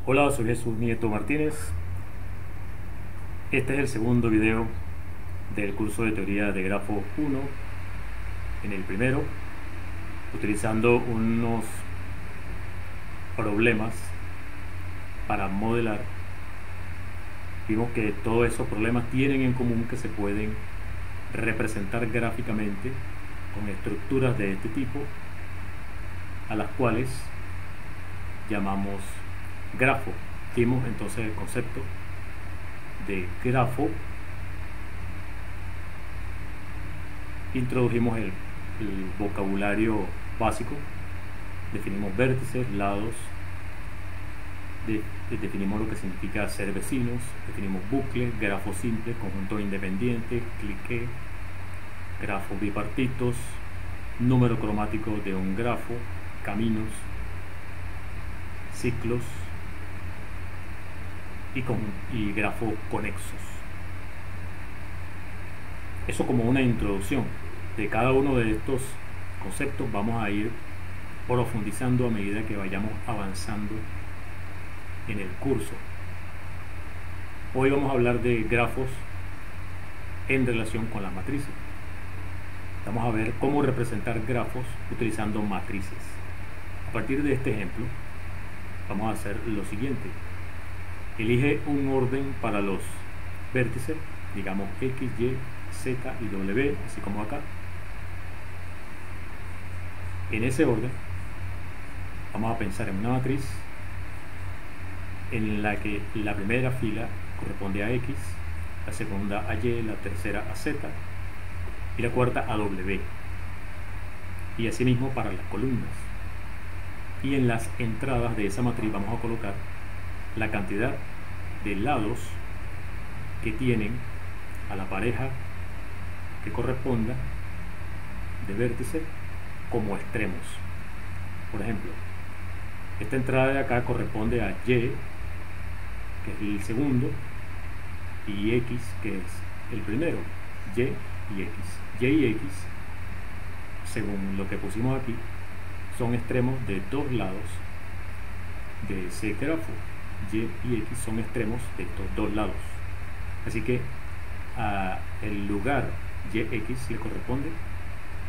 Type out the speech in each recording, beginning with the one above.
Hola, soy Jesús Nieto Martínez. Este es el segundo video del curso de teoría de grafo 1. En el primero, utilizando unos problemas para modelar, vimos que todos esos problemas tienen en común que se pueden representar gráficamente con estructuras de este tipo, a las cuales llamamos grafo. Vimos entonces el concepto de grafo, introdujimos el vocabulario básico, definimos vértices, lados, definimos lo que significa ser vecinos, definimos bucle, grafo simple, conjunto independiente, clique, grafos bipartitos, número cromático de un grafo, caminos, ciclos y grafos conexos. Eso como una introducción. De cada uno de estos conceptos vamos a ir profundizando a medida que vayamos avanzando en el curso. Hoy vamos a hablar de grafos en relación con las matrices. Vamos a ver cómo representar grafos utilizando matrices. A partir de este ejemplo vamos a hacer lo siguiente. Elige un orden para los vértices, digamos X, Y, Z y W, así como acá. En ese orden vamos a pensar en una matriz en la que la primera fila corresponde a X, la segunda a Y, la tercera a Z y la cuarta a W, y asimismo para las columnas. Y en las entradas de esa matriz vamos a colocar la cantidad de lados que tienen a la pareja que corresponda de vértices como extremos. Por ejemplo, esta entrada de acá corresponde a Y, que es el segundo, y X, que es el primero. Y y X. Y y X, según lo que pusimos aquí, son extremos de dos lados de ese grafo. Y y X son extremos de estos dos lados. Así que a el lugar YX le corresponde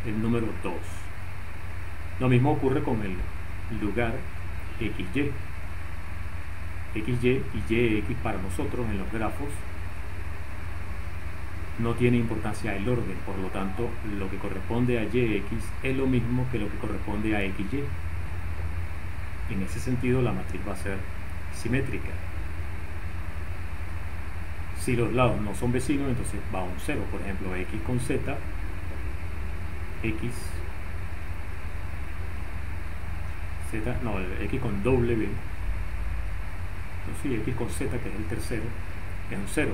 el número 2. Lo mismo ocurre con el lugar XY. XY y YX para nosotros en los grafos no tiene importancia el orden, por lo tanto lo que corresponde a YX es lo mismo que lo que corresponde a XY. En ese sentido la matriz va a ser simétrica. Si los lados no son vecinos, entonces va a un 0. Por ejemplo, X con Z, X, Z, no, X con W, no, sí, X con Z, que es el tercero, es un 0.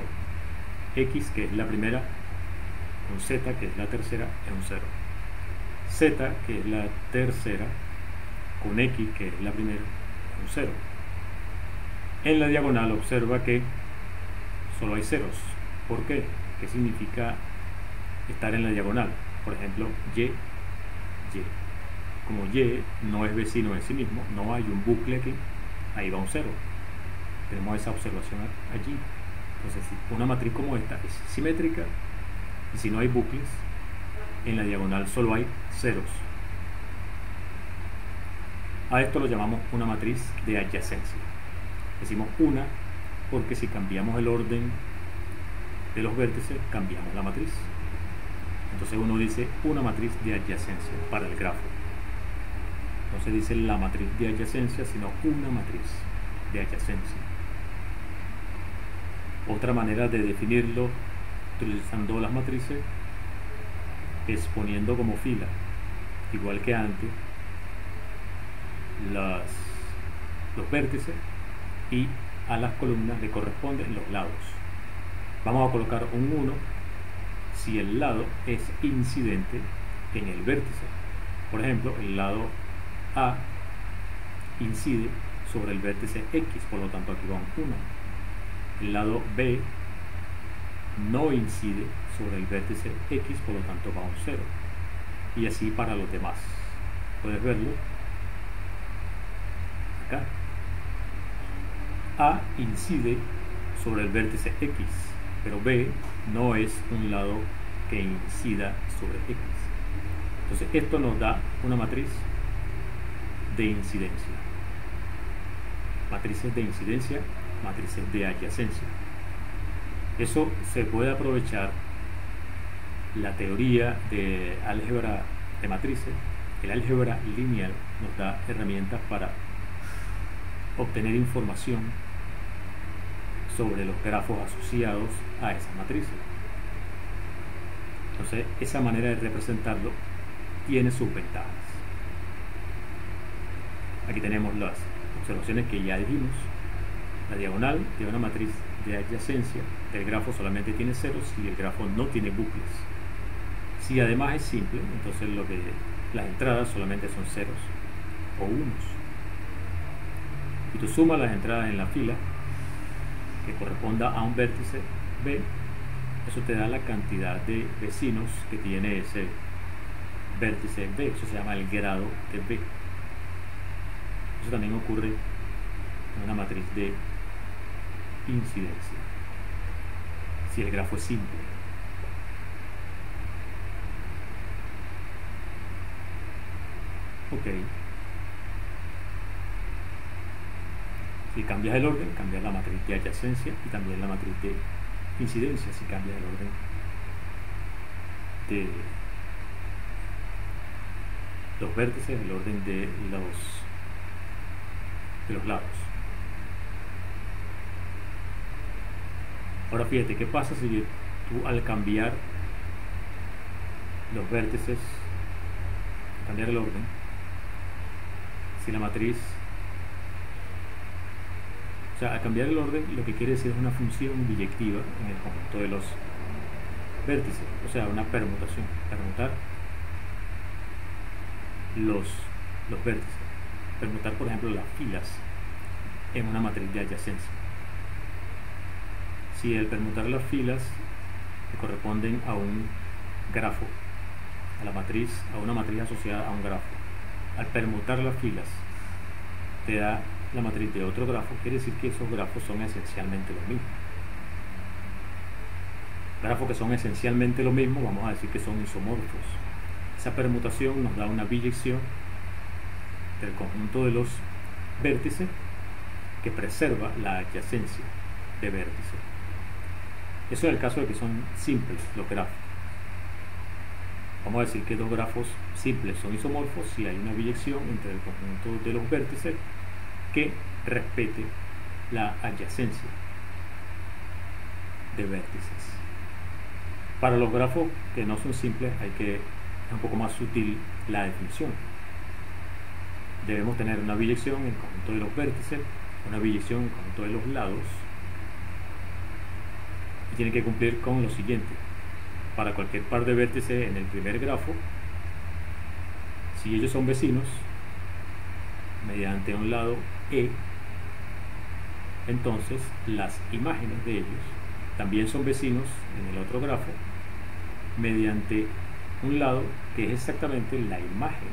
X, que es la primera, con Z, que es la tercera, es un 0. Z, que es la tercera, con X, que es la primera, es un 0. En la diagonal observa que solo hay ceros. ¿Por qué? ¿Qué significa estar en la diagonal? Por ejemplo, Y, Y. Como Y no es vecino de sí mismo, no hay un bucle aquí, ahí va un 0. Tenemos esa observación allí. Entonces, una matriz como esta es simétrica, y si no hay bucles, en la diagonal solo hay ceros. A esto lo llamamos una matriz de adyacencia. Decimos una porque si cambiamos el orden de los vértices, cambiamos la matriz. Entonces uno dice una matriz de adyacencia para el grafo. No se dice la matriz de adyacencia, sino una matriz de adyacencia. Otra manera de definirlo utilizando las matrices es poniendo como fila, igual que antes, los vértices, y a las columnas le corresponden los lados. Vamos a colocar un 1 si el lado es incidente en el vértice. Por ejemplo, el lado A incide sobre el vértice X, por lo tanto aquí va un 1. El lado B no incide sobre el vértice X, por lo tanto va un 0. Y así para los demás. Puedes verlo acá. A incide sobre el vértice X, pero B no es un lado que incida sobre X. Entonces esto nos da una matriz de incidencia. Matrices de incidencia, matrices de adyacencia. Eso se puede aprovechar la teoría de álgebra de matrices. El álgebra lineal nos da herramientas para obtener información sobre los grafos asociados a esas matrices. Entonces, esa manera de representarlo tiene sus ventajas. Aquí tenemos las observaciones que ya dijimos. La diagonal de una matriz de adyacencia del grafo solamente tiene ceros si el grafo no tiene bucles. Si además es simple, entonces las entradas solamente son ceros o unos. Y tú sumas las entradas en la fila que corresponda a un vértice B, eso te da la cantidad de vecinos que tiene ese vértice B. Eso se llama el grado de B. Eso también ocurre en una matriz de incidencia, si el grafo es simple. Ok. Si cambias el orden, cambias la matriz de adyacencia y también la matriz de incidencia si cambias el orden de los vértices, el orden de los lados. Ahora fíjate, ¿qué pasa si tú al cambiar los vértices, cambiar el orden, si la matriz, o sea, al cambiar el orden lo que quiere decir es una función biyectiva en el conjunto de los vértices, o sea, una permutación, permutar los vértices, permutar por ejemplo las filas en una matriz de adyacencia. Si el permutar las filas que corresponden a un grafo, a una matriz asociada a un grafo, al permutar las filas te da la matriz de otro grafo, quiere decir que esos grafos son esencialmente lo mismo. Grafos que son esencialmente lo mismo, vamos a decir que son isomorfos. Esa permutación nos da una biyección del conjunto de los vértices que preserva la adyacencia de vértices. Eso es el caso de que son simples los grafos. Vamos a decir que dos grafos simples son isomorfos si hay una biyección entre el conjunto de los vértices que respete la adyacencia de vértices. Para los grafos que no son simples es un poco más sutil la definición. Debemos tener una biyección en el conjunto de los vértices, una biyección en el conjunto de los lados, y tiene que cumplir con lo siguiente: para cualquier par de vértices en el primer grafo, si ellos son vecinos mediante un lado E, entonces las imágenes de ellos también son vecinos en el otro grafo mediante un lado que es exactamente la imagen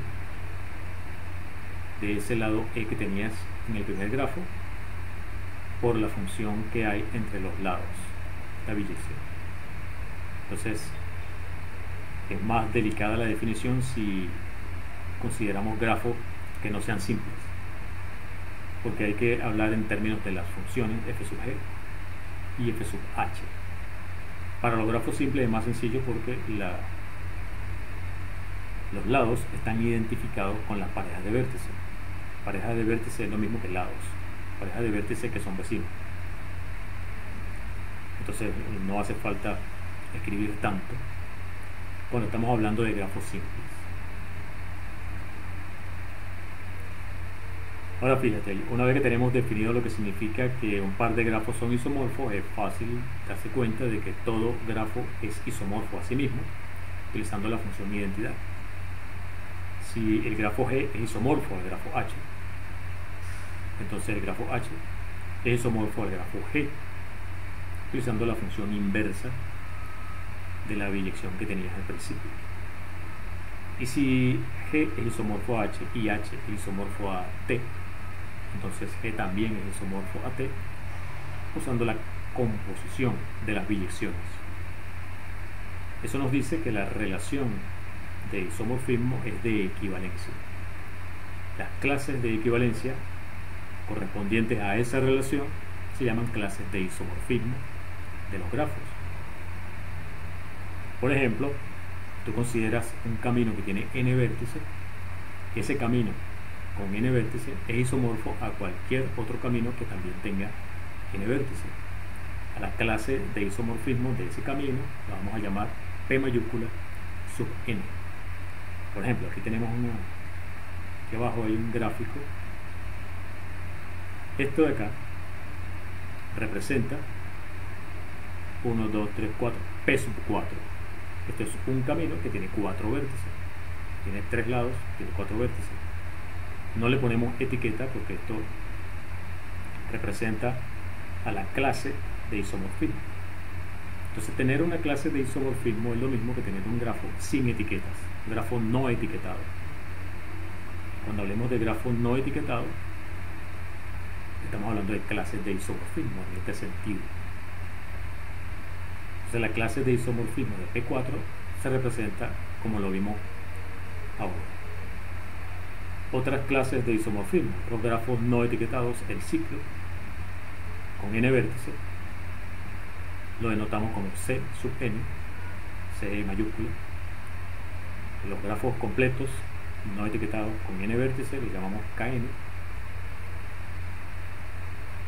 de ese lado E que tenías en el primer grafo por la función que hay entre los lados, la biyección. Entonces es más delicada la definición si consideramos grafos que no sean simples, porque hay que hablar en términos de las funciones f sub g y f sub h. Para los grafos simples es más sencillo porque los lados están identificados con las parejas de vértices. Parejas de vértices es lo mismo que lados, parejas de vértices que son vecinos. Entonces no hace falta escribir tanto cuando estamos hablando de grafos simples. Ahora fíjate, una vez que tenemos definido lo que significa que un par de grafos son isomorfos, es fácil darse cuenta de que todo grafo es isomorfo a sí mismo, utilizando la función identidad. Si el grafo G es isomorfo al grafo H, entonces el grafo H es isomorfo al grafo G, utilizando la función inversa de la biyección que tenías al principio. Y si G es isomorfo a H y H es isomorfo a T, Entonces G también es isomorfo a T usando la composición de las biyecciones. Eso nos dice que la relación de isomorfismo es de equivalencia. Las clases de equivalencia correspondientes a esa relación se llaman clases de isomorfismo de los grafos. Por ejemplo, tú consideras un camino que tiene n vértices, y ese camino con n vértices es isomorfo a cualquier otro camino que también tenga n vértices. A la clase de isomorfismo de ese camino la vamos a llamar P mayúscula sub n. Por ejemplo, aquí tenemos aquí abajo hay un gráfico. Esto de acá representa 1, 2, 3, 4, P sub 4. Este es un camino que tiene 4 vértices, tiene 3 lados, tiene 4 vértices. No le ponemos etiqueta porque esto representa a la clase de isomorfismo. Entonces, tener una clase de isomorfismo es lo mismo que tener un grafo sin etiquetas, un grafo no etiquetado. Cuando hablemos de grafo no etiquetado, estamos hablando de clases de isomorfismo en este sentido. Entonces, la clase de isomorfismo de P4 se representa como lo vimos ahora. Otras clases de isomorfismo, los grafos no etiquetados, el ciclo con n vértices, lo denotamos como C sub n, C mayúscula. Los grafos completos no etiquetados con n vértices los llamamos Kn.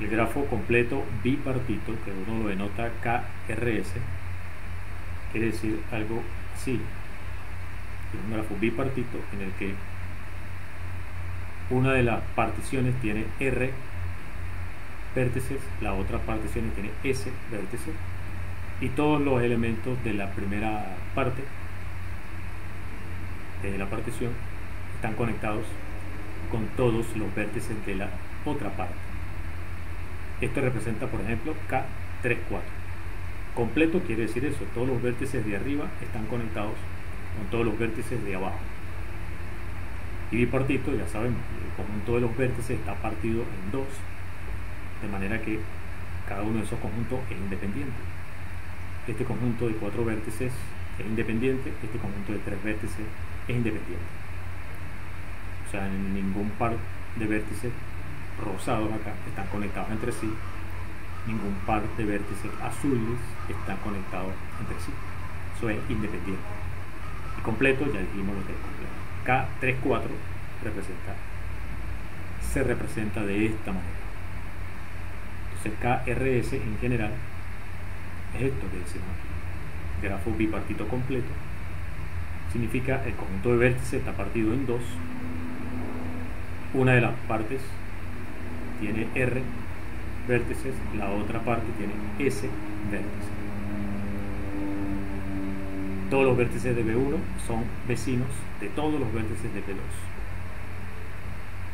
El grafo completo bipartito, que uno lo denota KRS, quiere decir algo así. Es un grafo bipartito en el que una de las particiones tiene R vértices, la otra partición tiene S vértices, y todos los elementos de la primera parte de la partición están conectados con todos los vértices de la otra parte. Esto representa, por ejemplo, K34. Completo quiere decir eso, todos los vértices de arriba están conectados con todos los vértices de abajo. Y bipartito, ya sabemos, el conjunto de los vértices está partido en dos, de manera que cada uno de esos conjuntos es independiente. Este conjunto de 4 vértices es independiente, este conjunto de 3 vértices es independiente. O sea, en ningún par de vértices rosados acá están conectados entre sí, ningún par de vértices azules están conectados entre sí. Eso es independiente. Y completo, ya dijimos lo que es completo. K34 se representa de esta manera. Entonces KRS en general es esto que decimos aquí. Grafo bipartito completo significa el conjunto de vértices está partido en dos. Una de las partes tiene R vértices, la otra parte tiene S vértices. Todos los vértices de B1 son vecinos de todos los vértices de B2.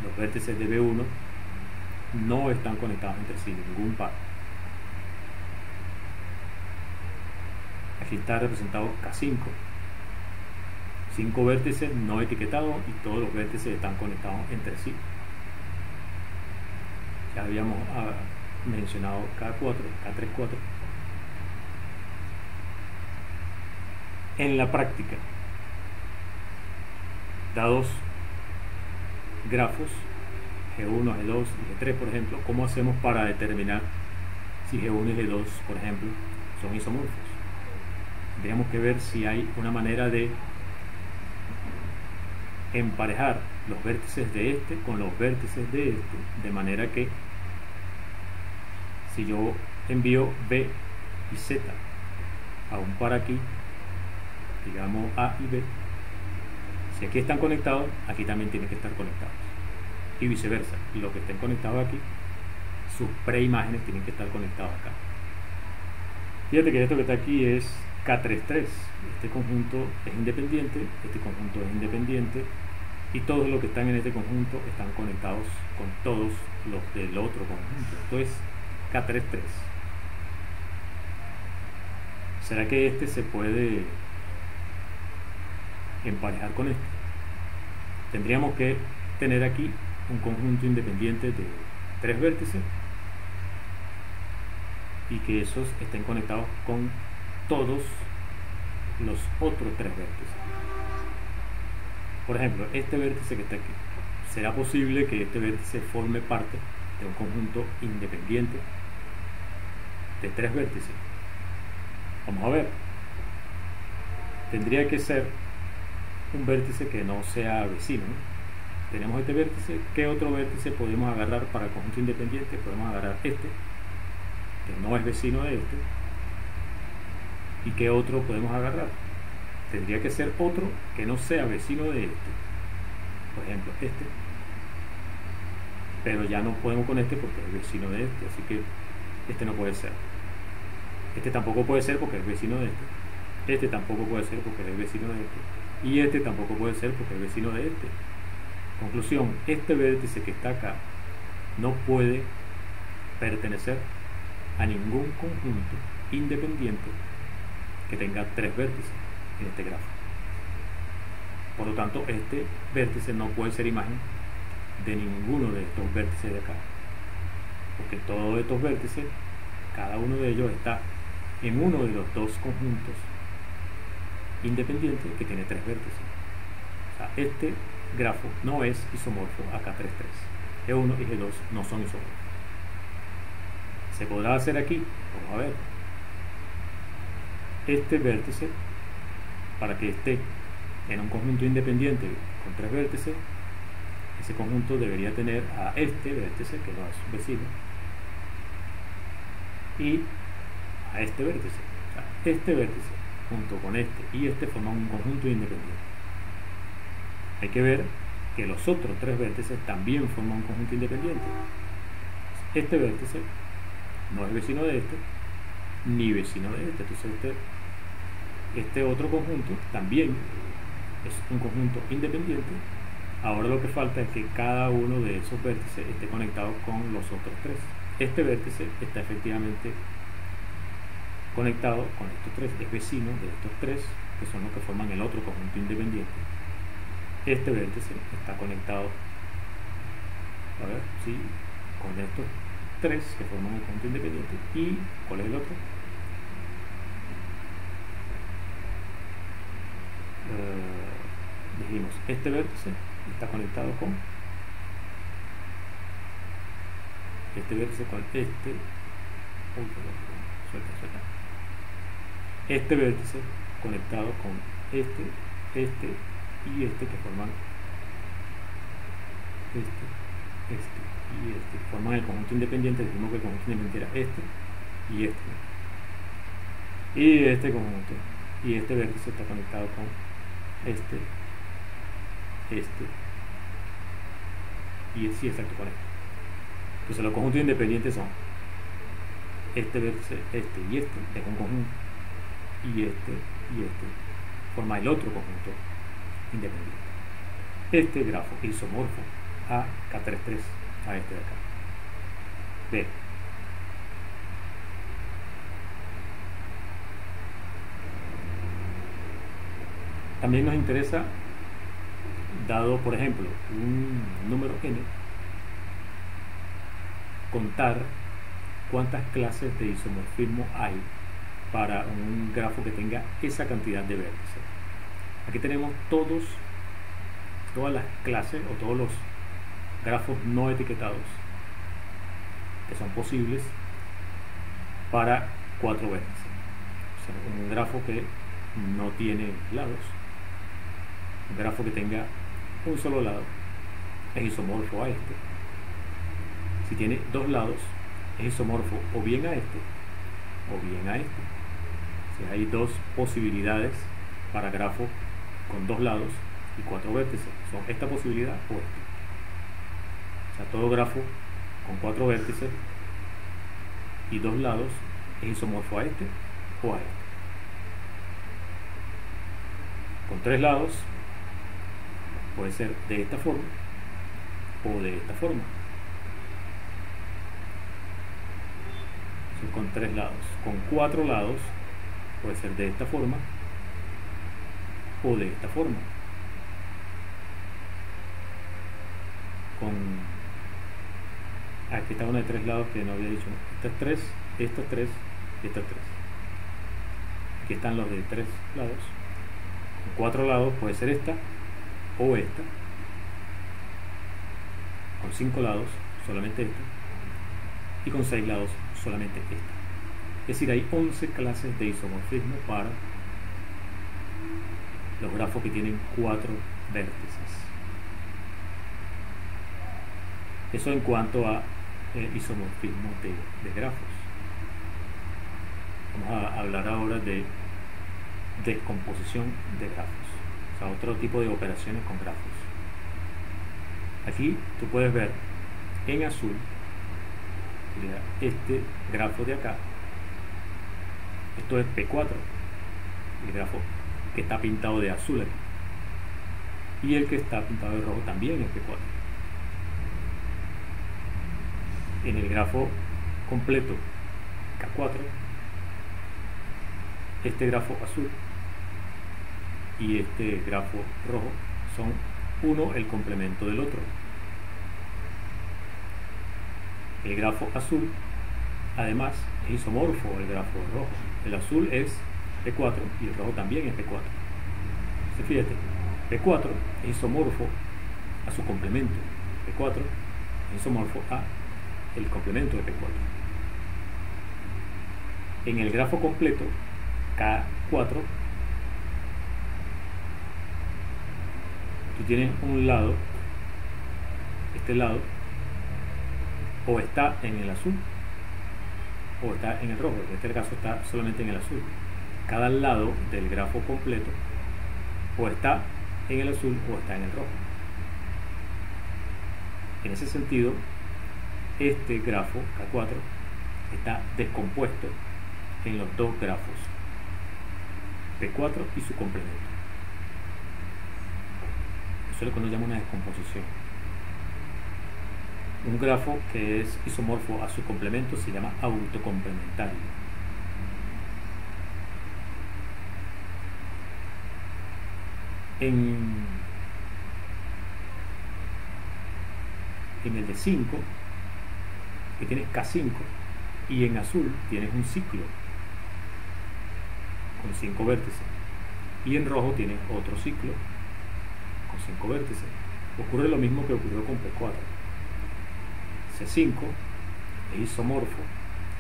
Los vértices de B1 no están conectados entre sí, ningún par. Aquí está representado K5. 5 vértices no etiquetados y todos los vértices están conectados entre sí. Ya habíamos mencionado K4, K34. En la práctica, dados grafos G1, G2 y G3, por ejemplo, ¿cómo hacemos para determinar si G1 y G2, por ejemplo, son isomorfos? Tendríamos que ver si hay una manera de emparejar los vértices de este con los vértices de este, de manera que si yo envío B y Z a un par aquí, digamos A y B, si aquí están conectados, aquí también tienen que estar conectados, y viceversa. Los que estén conectados aquí, sus preimágenes tienen que estar conectados acá. Fíjate que esto que está aquí es K33. Este conjunto es independiente, este conjunto es independiente, y todos los que están en este conjunto están conectados con todos los del otro conjunto. Esto es K33. ¿Será que este se puede emparejar con este? Tendríamos que tener aquí un conjunto independiente de tres vértices y que esos estén conectados con todos los otros tres vértices. Por ejemplo, este vértice que está aquí, ¿será posible que este vértice forme parte de un conjunto independiente de tres vértices? Vamos a ver. Tendría que ser un vértice que no sea vecino, ¿no? Tenemos este vértice. ¿Qué otro vértice podemos agarrar para el conjunto independiente? Podemos agarrar este, que no es vecino de este. ¿Y qué otro podemos agarrar? Tendría que ser otro que no sea vecino de este. Por ejemplo, este. Pero ya no podemos con este porque es vecino de este, así que este no puede ser. Este tampoco puede ser porque es vecino de este. Este tampoco puede ser porque es vecino de este. Y este tampoco puede ser porque es vecino de este. Conclusión, este vértice que está acá no puede pertenecer a ningún conjunto independiente que tenga tres vértices en este grafo. Por lo tanto, este vértice no puede ser imagen de ninguno de estos vértices de acá, porque todos estos vértices, cada uno de ellos está en uno de los dos conjuntos independientes que tiene tres vértices. O sea, este grafo no es isomorfo a K33. G1 y G2 no son isomorfos. ¿Se podrá hacer aquí? Vamos a ver. Este vértice, para que esté en un conjunto independiente con tres vértices, ese conjunto debería tener a este vértice, que no es vecino, y a este vértice. O sea, este vértice junto con este y este forman un conjunto independiente. Hay que ver que los otros tres vértices también forman un conjunto independiente. Este vértice no es vecino de este ni vecino de este. Entonces este otro conjunto también es un conjunto independiente. Ahora lo que falta es que cada uno de esos vértices esté conectado con los otros tres. Este vértice está efectivamente conectado con estos tres, es vecino de estos tres, que son los que forman el otro conjunto independiente. Este vértice está conectado, a ver, sí, con estos tres que forman un conjunto independiente. ¿Y cuál es el otro? Dijimos, este vértice está conectado con este vértice, con este, suelta. Este vértice conectado con este y este, que forman este y este, que forman el conjunto independiente. Dijimos que el conjunto independiente era este y este conjunto, y este vértice está conectado con este y sí, exacto, con este. Entonces los conjuntos independientes son este vértice, este y este es un conjunto, y este forma el otro conjunto independiente. Este grafo es isomorfo a K33, a este de acá. B. También nos interesa, dado por ejemplo un número n, contar cuántas clases de isomorfismo hay para un grafo que tenga esa cantidad de vértices. Aquí tenemos todas las clases o todos los grafos no etiquetados que son posibles para cuatro vértices. O sea, un grafo que no tiene lados, un grafo que tenga un solo lado es isomorfo a este. Si tiene dos lados es isomorfo o bien a este o bien a este. Si hay dos posibilidades para grafo con dos lados y cuatro vértices, son esta posibilidad o esta. O sea, todo grafo con cuatro vértices y dos lados es isomorfo a este o a este. Con tres lados puede ser de esta forma o de esta forma. Entonces, con tres lados. Con cuatro lados puede ser de esta forma o de esta forma. Con Esta es una de 3 lados que no había dicho. Esta es 3, esta es 3 y esta es 3. Aquí están los de 3 lados. Con 4 lados puede ser esta o esta. Con 5 lados solamente esta. Y con 6 lados solamente esta. Es decir, hay 11 clases de isomorfismo para los grafos que tienen 4 vértices. Eso en cuanto a isomorfismo de grafos. Vamos a hablar ahora de descomposición de grafos, o sea, otro tipo de operaciones con grafos. Aquí tú puedes ver en azul, mira, este grafo de acá, esto es P4, el grafo que está pintado de azul aquí, y el que está pintado de rojo también es P4. En el grafo completo K4, este grafo azul y este grafo rojo son uno el complemento del otro. El grafo azul además es isomorfo al grafo rojo. El azul es P4 y el rojo también es P4. Entonces fíjate, P4 es isomorfo a su complemento. P4 es isomorfo a el complemento de P4. En el grafo completo K4, tú tienes un lado, este lado, o está en el azul o está en el rojo. En este caso está solamente en el azul. Cada lado del grafo completo o está en el azul o está en el rojo. En ese sentido, este grafo K4 está descompuesto en los dos grafos P4 y su complemento. Eso es lo que nos llama una descomposición. Un grafo que es isomorfo a su complemento se llama autocomplementario. En el de 5, que tienes K5, y en azul tienes un ciclo con 5 vértices, y en rojo tienes otro ciclo con 5 vértices. Ocurre lo mismo que ocurrió con P4. C5 es isomorfo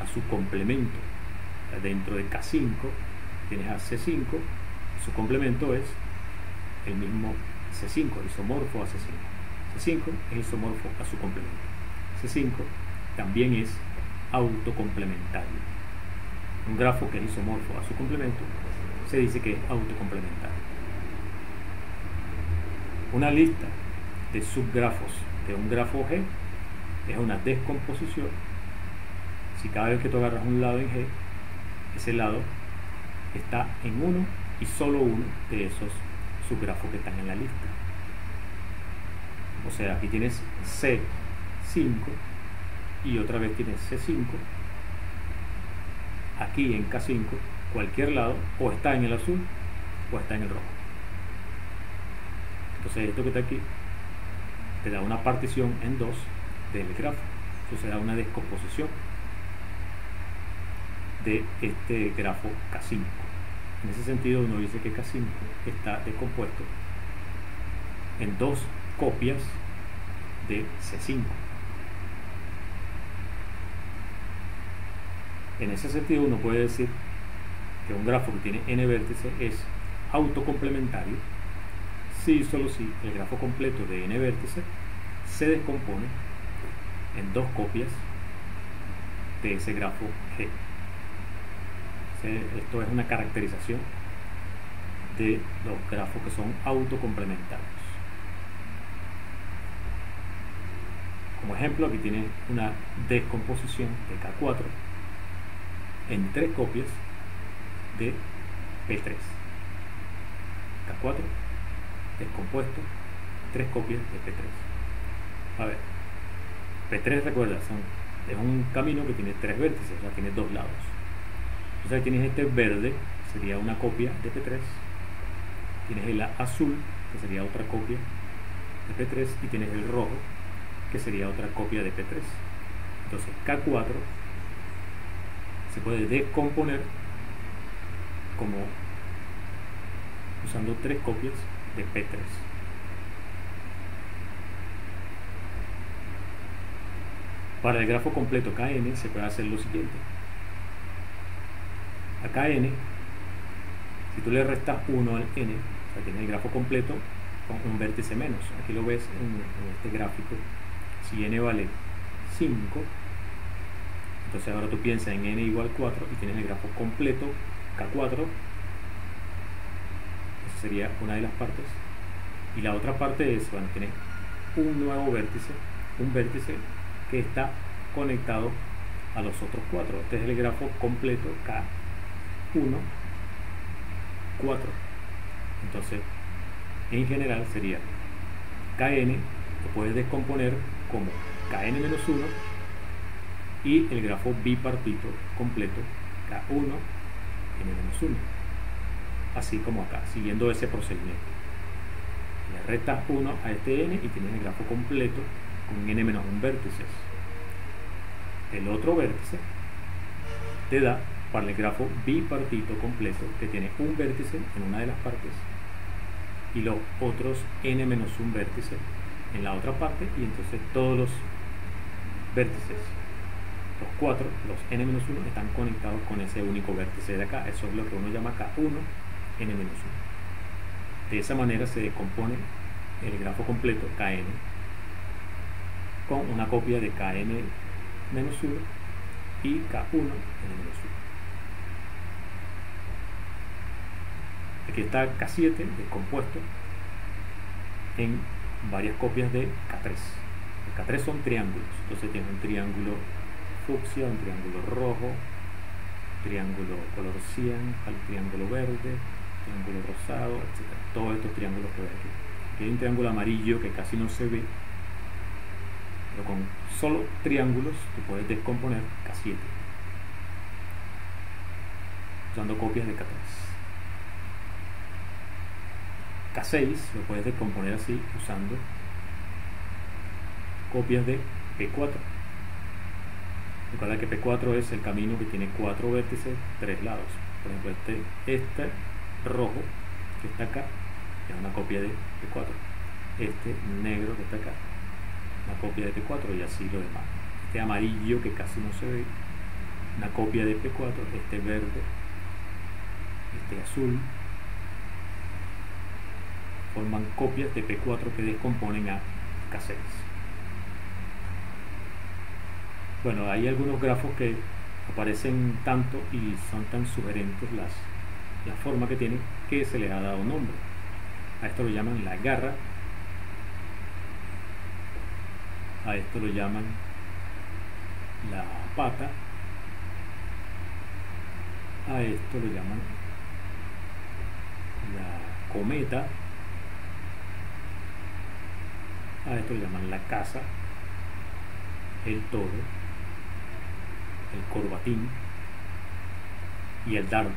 a su complemento. Dentro de K5 tienes a C5, su complemento es el mismo C5, isomorfo a C5. C5 es isomorfo a su complemento. C5 también es autocomplementario. Un grafo que es isomorfo a su complemento se dice que es autocomplementario. Una lista de subgrafos de un grafo G es una descomposición. Si cada vez que tú agarras un lado en G, ese lado está en uno y solo uno de esos subgrafos que están en la lista. O sea, aquí tienes C5 y otra vez tienes C5. Aquí en K5 cualquier lado o está en el azul o está en el rojo. Entonces esto que está aquí te da una partición en dos del grafo. Eso se da una descomposición de este grafo K5. En ese sentido uno dice que K5 está descompuesto en dos copias de C5. En ese sentido uno puede decir que un grafo que tiene n vértices es autocomplementario si y solo si el grafo completo de n vértices se descompone en dos copias de ese grafo G. Esto es una caracterización de los grafos que son autocomplementarios. Como ejemplo, aquí tienes una descomposición de K4 en tres copias de P3. K4 descompuesto, tres copias de P3. A ver, P3, recuerda, es un camino que tiene tres vértices, o sea, tiene dos lados. Entonces ahí tienes este verde, sería una copia de P3. Tienes el azul, que sería otra copia de P3, y tienes el rojo, que sería otra copia de P3. Entonces K4 se puede descomponer como usando 3 copias de P3. Para el grafo completo Kn se puede hacer lo siguiente. A Kn, si tú le restas 1 al n, o sea, tienes el grafo completo con un vértice menos. Aquí lo ves en este gráfico. Si n vale 5, entonces ahora tú piensas en n igual 4 y tienes el grafo completo K4. Esa sería una de las partes. Y la otra parte es, bueno, tienes un nuevo vértice, un vértice que está conectado a los otros 4. Este es el grafo completo K1, 4. Entonces, en general sería Kn, lo puedes descomponer como Kn-1 y el grafo bipartito completo K1, n-1. Así como acá, siguiendo ese procedimiento. Le restas 1 a este n y tienes el grafo completo con n-1 vértices. El otro vértice te da para el grafo bipartito completo que tiene un vértice en una de las partes y los otros n-1 vértices en la otra parte, y entonces todos los vértices, los 4, los n-1 están conectados con ese único vértice de acá. Eso es lo que uno llama K1, n-1. De esa manera se descompone el grafo completo Kn con una copia de Kn-1 y K1, n-1. Aquí está K7 descompuesto en varias copias de K3. El K3 son triángulos, entonces tiene un triángulo fucsia, un triángulo rojo, triángulo color cian, al triángulo verde, triángulo rosado, etc. Todos estos triángulos que ves aquí. Aquí hay un triángulo amarillo que casi no se ve, pero con solo triángulos tú puedes descomponer K7 usando copias de K3. K6 lo puedes descomponer así usando copias de P4. Recuerda que P4 es el camino que tiene 4 vértices, 3 lados. Por ejemplo, este rojo que está acá es una copia de P4. Este negro que está acá, una copia de P4, y así lo demás. Este amarillo que casi no se ve, una copia de P4. Este verde, este azul, forman copias de P4 que descomponen a K6. Bueno, hay algunos grafos que aparecen tanto y son tan sugerentes la forma que tienen, que se les ha dado nombre. A esto lo llaman la garra, a esto lo llaman la pata, a esto lo llaman la cometa, a esto lo llaman la casa, el toro, el corbatín y el dardo.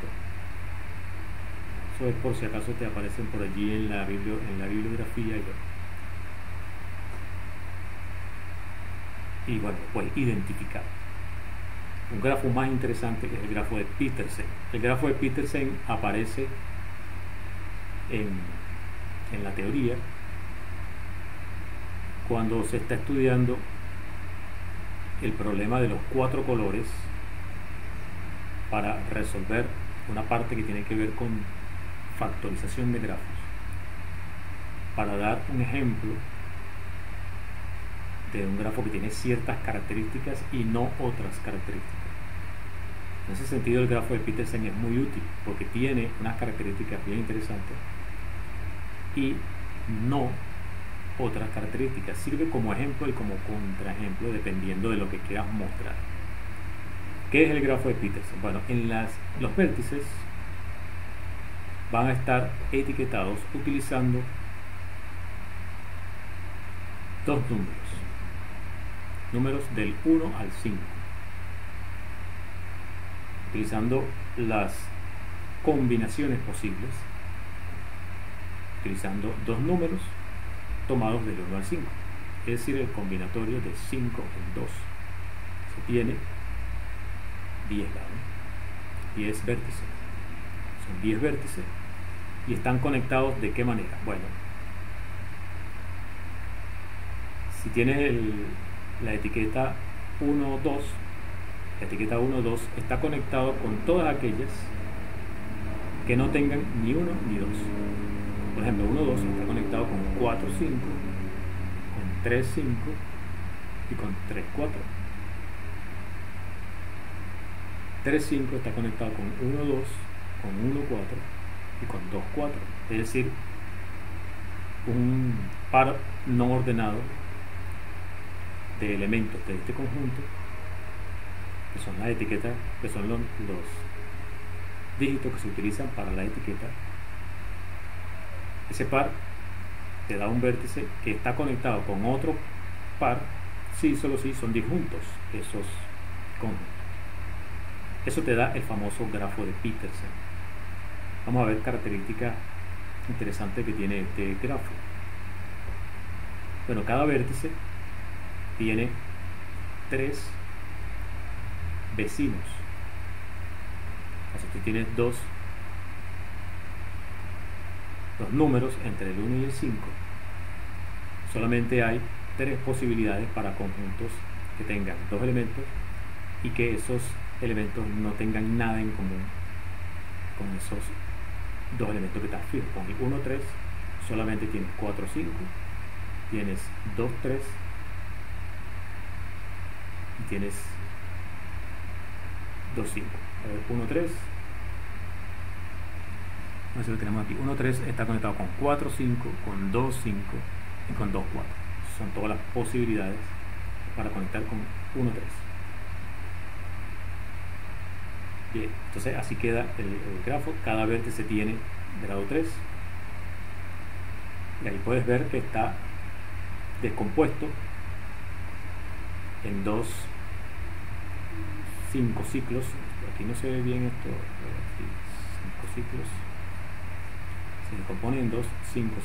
Eso es por si acaso te aparecen por allí en la bibliografía. Y bueno, puedes identificar. Un grafo más interesante es el grafo de Petersen. El grafo de Petersen aparece en la teoría cuando se está estudiando el problema de los 4 colores para resolver una parte que tiene que ver con factorización de grafos. Para dar un ejemplo de un grafo que tiene ciertas características y no otras características. En ese sentido, el grafo de Petersen es muy útil porque tiene unas características bien interesantes y no otras características. Sirve como ejemplo y como contraejemplo dependiendo de lo que quieras mostrar. ¿Qué es el grafo de Petersen? Bueno, los vértices van a estar etiquetados utilizando dos números del 1 al 5, utilizando las combinaciones posibles, utilizando dos números tomados del 1 al 5, es decir, el combinatorio de 5 en 2. tiene 10 lados, 10 vértices. Son 10 vértices y están conectados ¿de qué manera? Bueno, si tienes la etiqueta 1, 2, la etiqueta 1, 2 está conectado con todas aquellas que no tengan ni 1 ni 2. Por ejemplo, 1, 2 está conectado con 4, 5, con 3, 5 y con 3, 4. 3, 5 está conectado con 1, 2, con 1, 4 y con 2, 4. Es decir, un par no ordenado de elementos de este conjunto, que son las etiquetas, que son los dígitos que se utilizan para la etiqueta. Ese par te da un vértice que está conectado con otro par, si solo si son disjuntos esos conjuntos. Eso te da el famoso grafo de Petersen. Vamos a ver características interesantes que tiene este grafo. Bueno, cada vértice tiene 3 vecinos. Así que tienes dos números entre el 1 y el 5. Solamente hay 3 posibilidades para conjuntos que tengan 2 elementos y que esos elementos no tengan nada en común con esos 2 elementos que están fijos. Con el 1, 3 solamente tienes 4, 5, tienes 2, 3 y tienes 2, 5. A ver, 1, 3. A ver si lo tenemos aquí. 1, 3 está conectado con 4, 5, con 2, 5 y con 2, 4. Son todas las posibilidades para conectar con 1, 3. Bien, entonces así queda el grafo. Cada vértice tiene grado 3. Y ahí puedes ver que está descompuesto en 5 ciclos. Aquí no se ve bien esto. 5 ciclos. Se compone en 5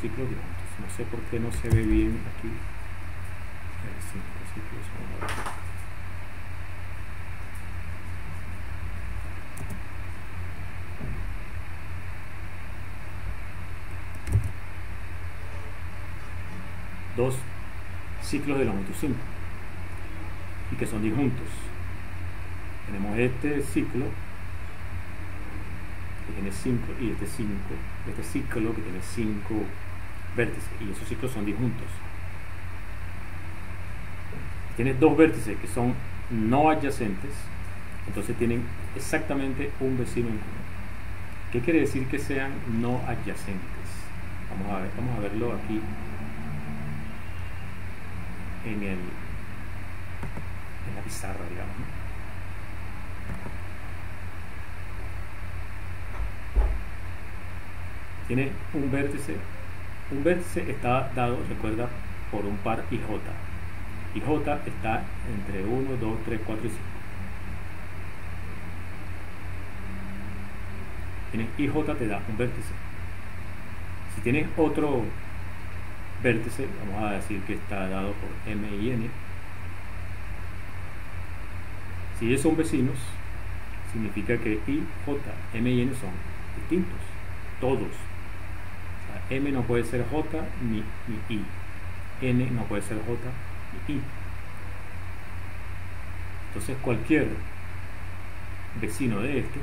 ciclos disjuntos. No sé por qué no se ve bien aquí. 5 ciclos. Dos ciclos de longitud 5 y que son disjuntos. Tenemos este ciclo que tiene 5 y este ciclo que tiene 5 vértices, y esos ciclos son disjuntos. Tienes 2 vértices que son no adyacentes, entonces tienen exactamente un vecino en común. ¿Qué quiere decir que sean no adyacentes? Vamos a verlo aquí en la pizarra, digamos, ¿no? Tiene un vértice está dado, recuerda, por un par IJ. IJ está entre 1, 2, 3, 4 y 5. Tienes IJ, te da un vértice. Si tienes otro vértice, vamos a decir que está dado por M y N. Si ellos son vecinos, significa que I, J, M y N son distintos, todos. O sea, M no puede ser J ni I, N no puede ser J ni I. Entonces cualquier vecino de este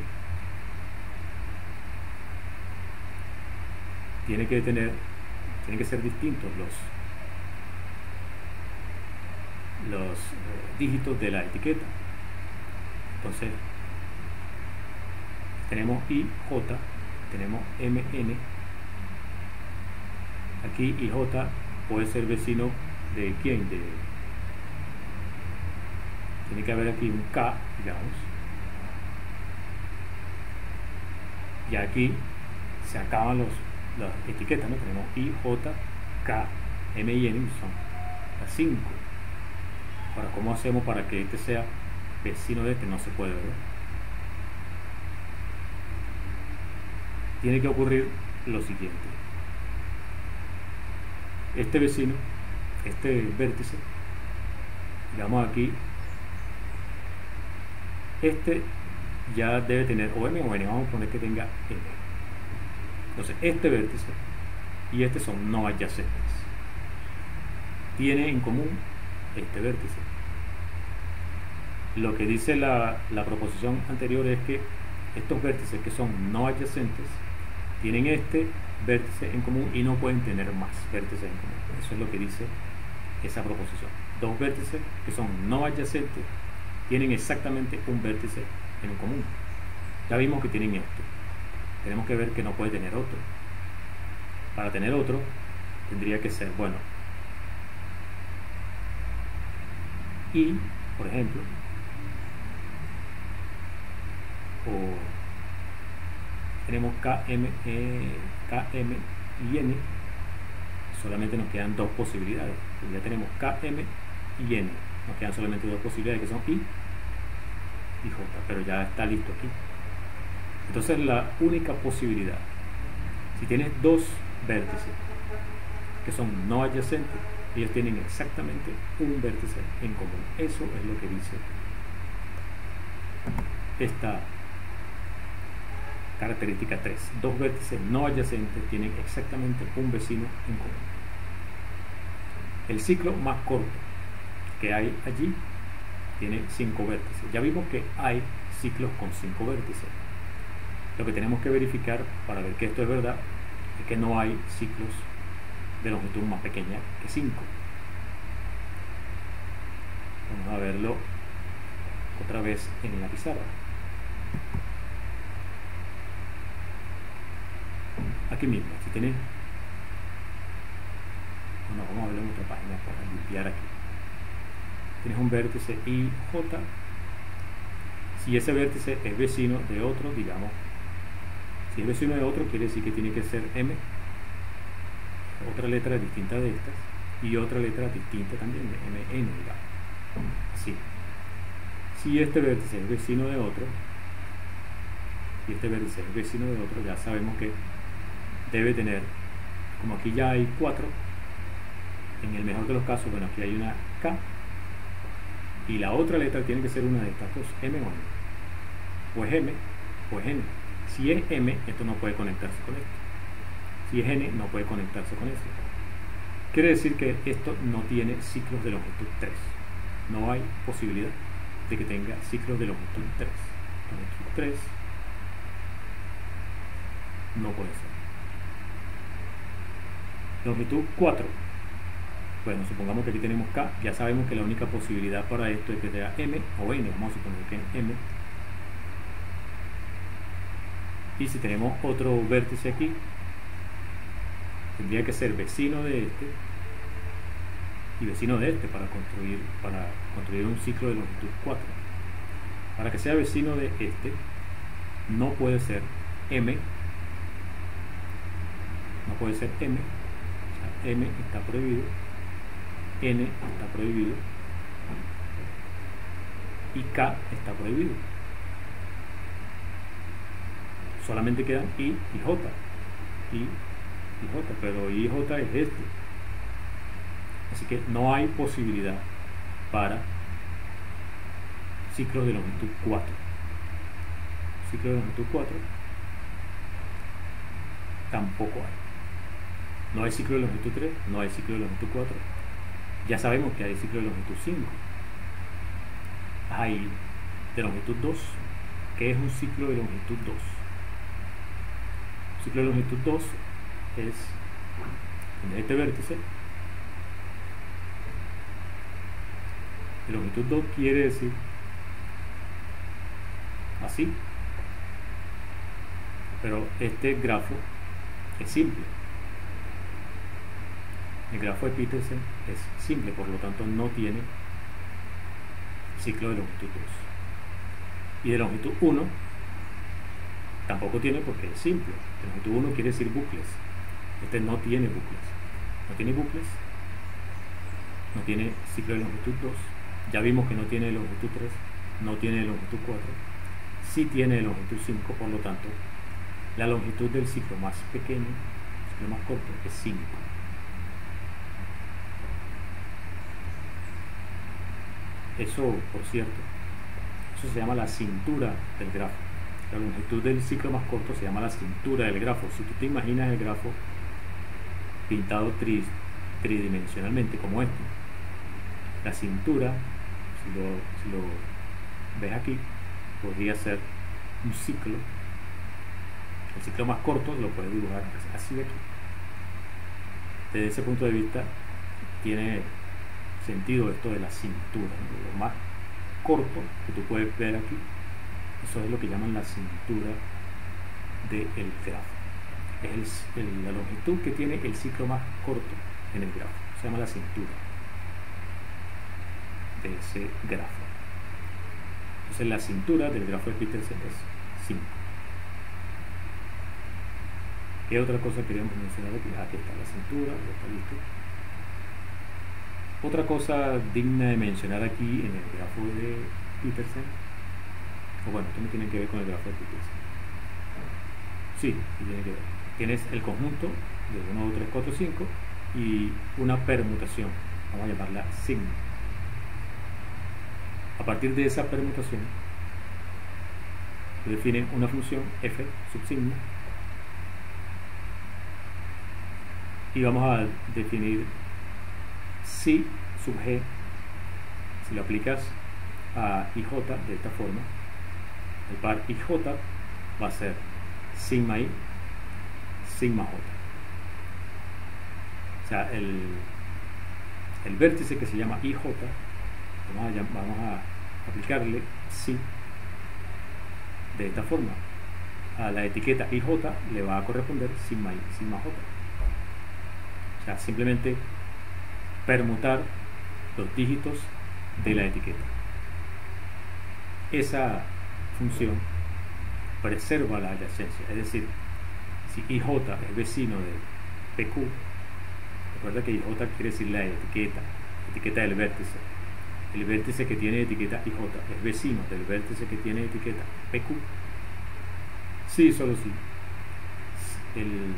tiene que ser distintos los dígitos de la etiqueta. Entonces tenemos IJ, tenemos MN. Aquí IJ puede ser vecino de quién, tiene que haber aquí un K, digamos, y aquí se acaban las etiquetas, ¿no? Tenemos I, J, K, M y N, son las 5. Ahora, ¿cómo hacemos para que este sea vecino de este? No se puede, ¿verdad? Tiene que ocurrir lo siguiente: este vecino, este vértice, digamos aquí este ya debe tener o m o n, vamos a poner que tenga m. Entonces este vértice y este son no adyacentes. Tiene en común este vértice. Lo que dice la proposición anterior es que estos vértices que son no adyacentes tienen este vértice en común y no pueden tener más vértices en común. Eso es lo que dice esa proposición. Dos vértices que son no adyacentes tienen exactamente un vértice en común. Ya vimos que tienen este. Tenemos que ver que no puede tener otro. Para tener otro tendría que ser, bueno, y, por ejemplo, o tenemos KM y N, solamente nos quedan dos posibilidades. Ya tenemos KM y N, nos quedan solamente dos posibilidades que son I y J, pero ya está listo aquí. Entonces la única posibilidad, si tienes dos vértices que son no adyacentes, ellos tienen exactamente un vértice en común. Eso es lo que dice esta característica 3. Dos vértices no adyacentes tienen exactamente un vecino en común. El ciclo más corto que hay allí tiene 5 vértices. Ya vimos que hay ciclos con 5 vértices. Lo que tenemos que verificar para ver que esto es verdad es que no hay ciclos de longitud más pequeña que 5. Vamos a verlo otra vez en la pizarra. Aquí mismo, si tienes, bueno, vamos a verlo en otra página para limpiar aquí. Tienes un vértice IJ. Si ese vértice es vecino de otro, digamos, si es vecino de otro, quiere decir que tiene que ser M, otra letra distinta de estas, y otra letra distinta también de MN, digamos. Así. Si este vértice es vecino de otro, y este vértice es vecino de otro, ya sabemos que debe tener, como aquí ya hay 4, en el mejor de los casos, bueno, aquí hay una K, y la otra letra tiene que ser una de estas dos, M o N. O es M o es N. Si es M, esto no puede conectarse con esto. Si es N, no puede conectarse con esto. Quiere decir que esto no tiene ciclos de longitud 3. No hay posibilidad de que tenga ciclos de longitud 3. Longitud 3 no puede ser. Longitud 4. Bueno, supongamos que aquí tenemos K. Ya sabemos que la única posibilidad para esto es que sea M o N. Vamos a suponer que es M. Y si tenemos otro vértice aquí, tendría que ser vecino de este y vecino de este para construir un ciclo de longitud 4. Para que sea vecino de este, no puede ser M, no puede ser M, o sea, M está prohibido, N está prohibido y K está prohibido. Solamente quedan I y J. I y J, pero I y J es este. Así que no hay posibilidad para ciclos de longitud 4. Ciclo de longitud 4 tampoco hay. No hay ciclo de longitud 3, no hay ciclo de longitud 4. Ya sabemos que hay ciclo de longitud 5. Hay de longitud 2, que es un ciclo de longitud 2. Ciclo de longitud 2 es en este vértice. De longitud 2 quiere decir así, pero este grafo es simple. El grafo de Petersen es simple, por lo tanto no tiene ciclo de longitud 2. Y de longitud 1 tampoco tiene porque es simple. De longitud 1 quiere decir bucles. Este no tiene bucles. No tiene bucles. No tiene ciclo de longitud 2. Ya vimos que no tiene de longitud 3. No tiene de longitud 4. Sí tiene de longitud 5. Por lo tanto, la longitud del ciclo más pequeño, el ciclo más corto, es 5. Eso, por cierto, Eso se llama la cintura del grafo. La longitud del ciclo más corto se llama la cintura del grafo. Si tú te imaginas el grafo pintado tridimensionalmente como este, la cintura, si lo ves aquí, podría ser un ciclo. El ciclo más corto lo puedes dibujar así de aquí. Desde ese punto de vista tiene sentido esto de la cintura, ¿no? Lo más corto que tú puedes ver aquí, eso es lo que llaman la cintura del grafo. Es la longitud que tiene el ciclo más corto en el grafo, se llama la cintura de ese grafo. Entonces la cintura del grafo de Petersen es 5. ¿Qué otra cosa queríamos mencionar aquí? Aquí está la cintura, ya está listo. Otra cosa digna de mencionar aquí en el grafo de Petersen, o bueno, esto no tiene que ver con el grafo de Petersen. Sí, tiene que ver. Tienes el conjunto de 1, 2, 3, 4, 5 y una permutación, vamos a llamarla sigma. A partir de esa permutación, se define una función f sub sigma y vamos a definir si sub g, si lo aplicas a ij de esta forma, el par ij va a ser sigma i, sigma j. O sea, el vértice que se llama ij, vamos a aplicarle si de esta forma. A la etiqueta ij le va a corresponder sigma i, sigma j. O sea, simplemente permutar los dígitos de la etiqueta. Esa función preserva la adyacencia, es decir, si ij es vecino de pq, recuerda que ij quiere decir la etiqueta del vértice. El vértice que tiene etiqueta ij es vecino del vértice que tiene etiqueta pq. Sí, solo si el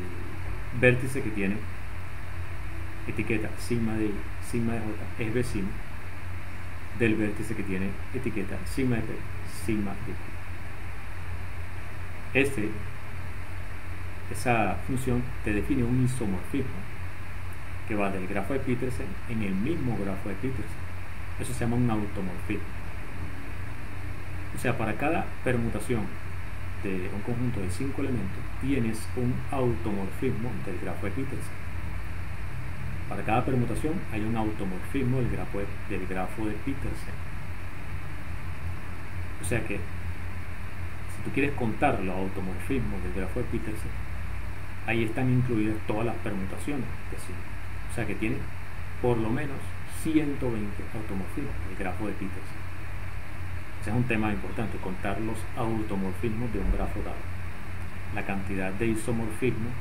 vértice que tiene etiqueta sigma de j es vecino del vértice que tiene etiqueta sigma de p, sigma de q. Esa función te define un isomorfismo que va del grafo de Petersen en el mismo grafo de Petersen. Eso se llama un automorfismo. O sea, para cada permutación de un conjunto de 5 elementos tienes un automorfismo del grafo de Petersen. Para cada permutación hay un automorfismo del grafo de Petersen. O sea que si tú quieres contar los automorfismos del grafo de Petersen, ahí están incluidas todas las permutaciones de 5. O sea que tiene por lo menos 120 automorfismos el grafo de Petersen. Ese es un tema importante, contar los automorfismos de un grafo dado. La cantidad de isomorfismos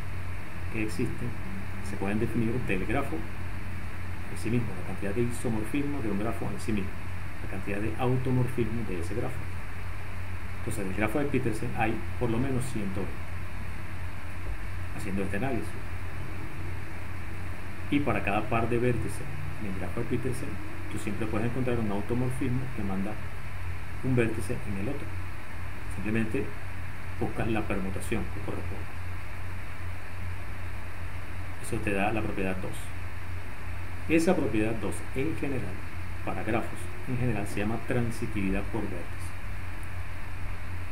que existen se pueden definir del grafo en sí mismo, la cantidad de isomorfismo de un grafo en sí mismo, la cantidad de automorfismo de ese grafo. Entonces, en el grafo de Petersen hay por lo menos 120, haciendo este análisis. Y para cada par de vértices en el grafo de Petersen, tú siempre puedes encontrar un automorfismo que manda un vértice en el otro. Simplemente buscas la permutación que corresponde. Eso te da la propiedad 2. Esa propiedad 2 en general, para grafos en general, se llama transitividad por vértice.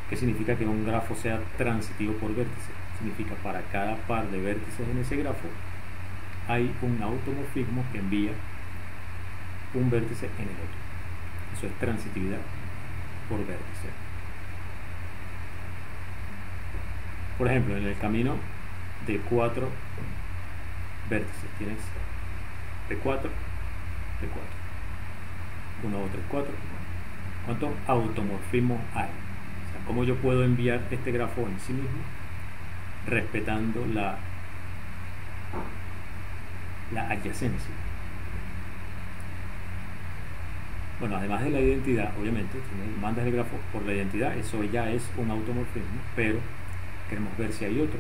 ¿Qué significa que un grafo sea transitivo por vértice? Significa para cada par de vértices en ese grafo hay un automorfismo que envía un vértice en el otro. Eso es transitividad por vértice. Por ejemplo, en el camino de 4 vértices tienes P4, P4, 1, 2, 3, 4. ¿Cuántos automorfismos hay? O sea, ¿cómo yo puedo enviar este grafo en sí mismo respetando la adyacencia? Bueno, además de la identidad, obviamente, si mandas el grafo por la identidad, eso ya es un automorfismo, pero queremos ver si hay otro.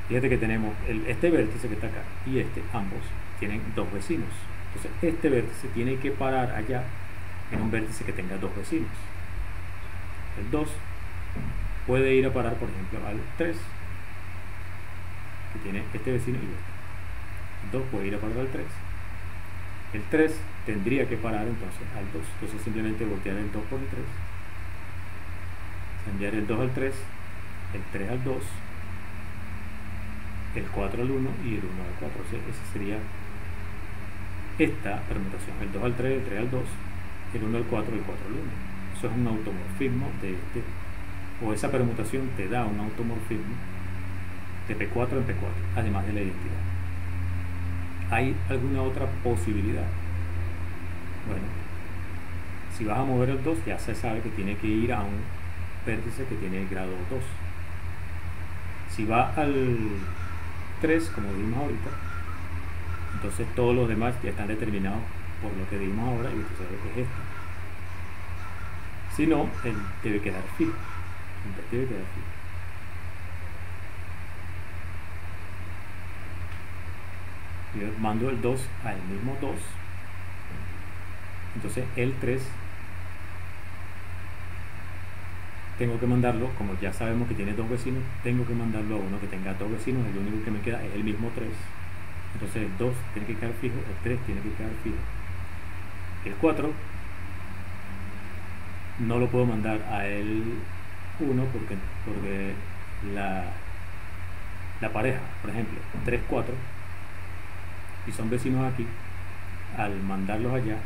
Fíjate que tenemos este vértice que está acá y ambos tienen dos vecinos. Entonces este vértice tiene que parar allá en un vértice que tenga dos vecinos. El 2 puede ir a parar, por ejemplo, al 3, que tiene este vecino y este. El 2 puede ir a parar al 3. El 3 tendría que parar entonces al 2. Entonces simplemente voltear el 2 por el 3. Enviar el 2 al 3, el 3 al 2, el 4 al 1 y el 1 al 4. O sea, esa sería esta permutación. El 2 al 3, el 3 al 2, el 1 al 4, el 4 al 1. Eso es un automorfismo de este, o esa permutación te da un automorfismo de P4 en P4, además de la identidad. ¿Hay alguna otra posibilidad? Bueno, si vas a mover el 2, ya se sabe que tiene que ir a un vértice que tiene el grado 2. Si va al 3, como vimos ahorita, entonces todos los demás ya están determinados por lo que vimos ahora y usted sabe que es esto. Si no, él debe quedar fijo. Debe quedar fijo. Yo mando el 2 al mismo 2. Entonces el 3 tengo que mandarlo, como ya sabemos que tiene dos vecinos, tengo que mandarlo a uno que tenga dos vecinos. El único que me queda es el mismo 3. Entonces el 2 tiene que quedar fijo, el 3 tiene que quedar fijo. El 4 no lo puedo mandar a el 1 porque la pareja, por ejemplo, 3, 4, y son vecinos aquí, al mandarlos allá,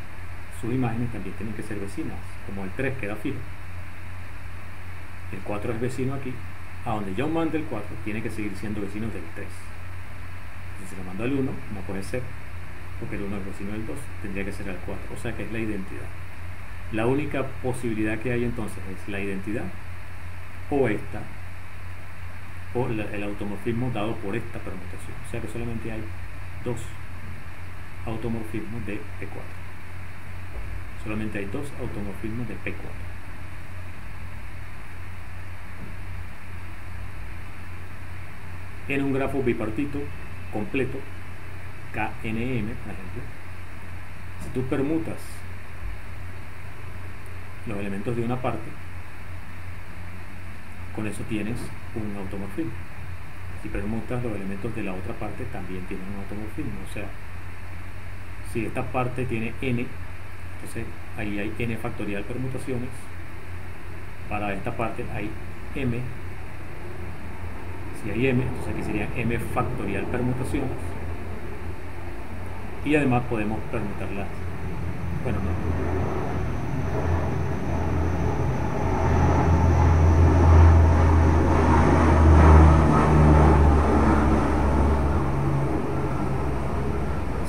sus imágenes también tienen que ser vecinas. Como el 3 queda fijo, el 4 es vecino aquí, a donde yo mande el 4 tiene que seguir siendo vecinos del 3. Si lo mando al 1, no puede ser, porque el 1 es vecino del 2, tendría que ser al 4, o sea que es la identidad. La única posibilidad que hay entonces es la identidad o esta, o el automorfismo dado por esta permutación. O sea que solamente hay dos automorfismos de P4. Solamente hay dos automorfismos de P4. En un grafo bipartito completo, KNM, por ejemplo, si tú permutas los elementos de una parte, con eso tienes un automorfismo. Si permutas los elementos de la otra parte, también tienes un automorfismo. O sea, si esta parte tiene n, entonces ahí hay n factorial permutaciones. Para esta parte hay m. Si hay m, entonces aquí sería m factorial permutaciones. Y además podemos permutarlas. Bueno, no.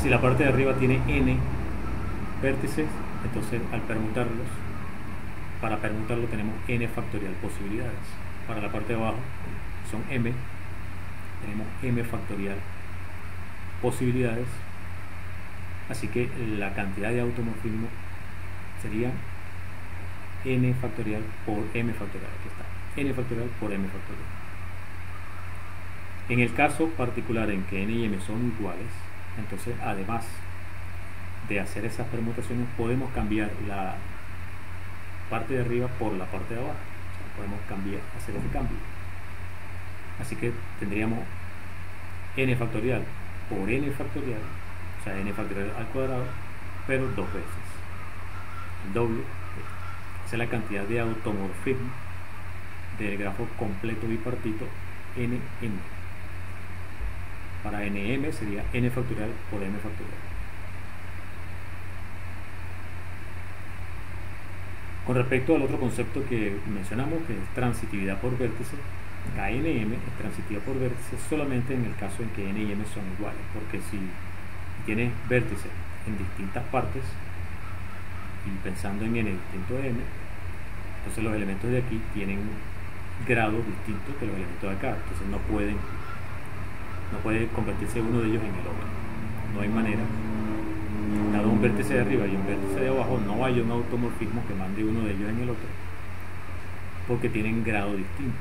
Si la parte de arriba tiene n vértices, entonces al permutarlos, para permutarlo tenemos n factorial posibilidades. Para la parte de abajo son m, tenemos m factorial posibilidades, así que la cantidad de automorfismo sería n factorial por m factorial. Aquí está, n factorial por m factorial. En el caso particular en que n y m son iguales, entonces además de hacer esas permutaciones podemos cambiar la parte de arriba por la parte de abajo. O sea, podemos hacer ese cambio. Así que tendríamos n factorial por n factorial, o sea, n factorial al cuadrado, pero dos veces, el doble. Esa es la cantidad de automorfismo del grafo completo bipartito nm. Para nm sería n factorial por m factorial. Con respecto al otro concepto que mencionamos, que es transitividad por vértice, KNM es transitiva por vértice solamente en el caso en que n y m son iguales, porque si tienes vértices en distintas partes y pensando en n distinto de m, entonces los elementos de aquí tienen grados distintos que los elementos de acá, entonces no puede convertirse uno de ellos en el otro. No hay manera. Dado un vértice de arriba y un vértice de abajo, no hay un automorfismo que mande uno de ellos en el otro, porque tienen grado distinto.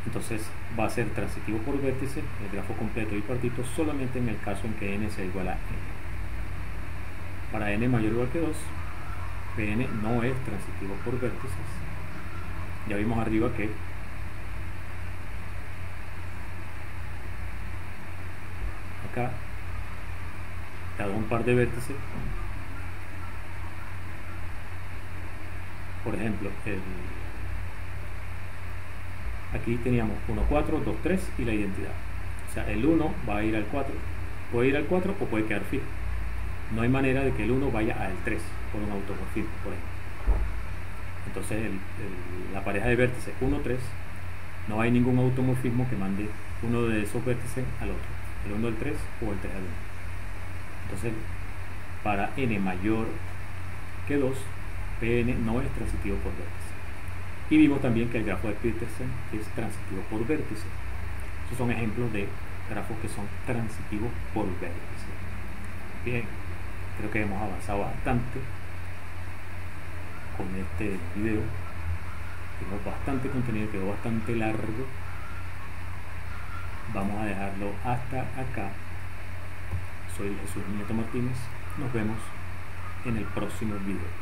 Entonces va a ser transitivo por vértice el grafo completo bipartito solamente en el caso en que n sea igual a n. para n mayor o igual que 2, Pn no es transitivo por vértices. Ya vimos arriba que acá, dado un par de vértices, por ejemplo, aquí teníamos 1, 4, 2, 3 y la identidad. O sea, el 1 va a ir al 4, puede ir al 4 o puede quedar fijo. No hay manera de que el 1 vaya al 3 por un automorfismo, por ejemplo. Entonces la pareja de vértices 1, 3, no hay ningún automorfismo que mande uno de esos vértices al otro, el 1 al 3 o el 3 al 1. Entonces, para n mayor que 2, Pn no es transitivo por vértice. Y vimos también que el grafo de Petersen es transitivo por vértice. Esos son ejemplos de grafos que son transitivos por vértice. Bien, creo que hemos avanzado bastante con este video. Tengo bastante contenido, quedó bastante largo. Vamos a dejarlo hasta acá. Soy Jesús Nieto Martínez. Nos vemos en el próximo video.